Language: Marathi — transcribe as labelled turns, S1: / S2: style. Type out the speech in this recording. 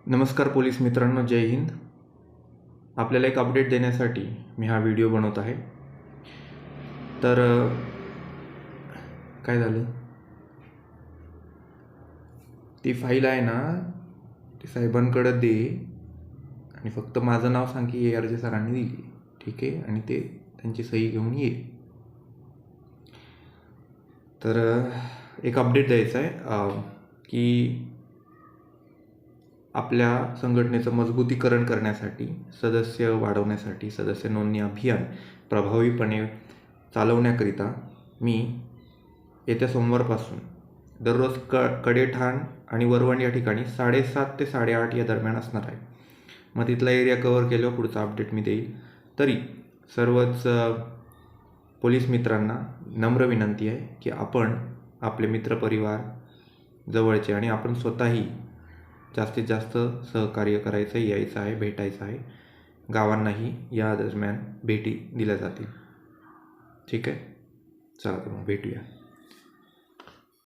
S1: नमस्कार पोलीस मित्रांनो, जय हिंद. आपल्याला एक अपडेट देण्यासाठी मी हा व्हिडिओ बनवत आहे. तर काय झालं, ती फाईल आहे ना, ती साहेबांकडे दे आणि फक्त माझं नाव सांग की ARJ सरांनी दिली, ठीक आहे, आणि ते त्यांची सही घेऊन ये. तर एक अपडेट द्यायचं आहे की आपल्या संघटनेचं मजबूतीकरण करण्यासाठी, सदस्य वाढवण्यासाठी, सदस्य नोंदणी अभियान प्रभावीपणे चालवण्याकरिता मी येत्या सोमवारपासून दररोज कडेठाण आणि वरवण या ठिकाणी 7:30 ते 8:30 या दरम्यान असणार आहे. मग तिथला एरिया कव्हर केल्यावर पुढचा अपडेट मी देईल. तरी सर्वच पोलीस मित्रांना नम्र विनंती आहे की आपण आपले मित्रपरिवार, जवळचे आणि आपण स्वतःही जास्तीत जास्त सहकार्य करायचं, यायचं आहे, भेटायचं आहे. गावांनाही या दरम्यान भेटी दिल्या जातील. ठीक आहे, चला तर मग भेटूया.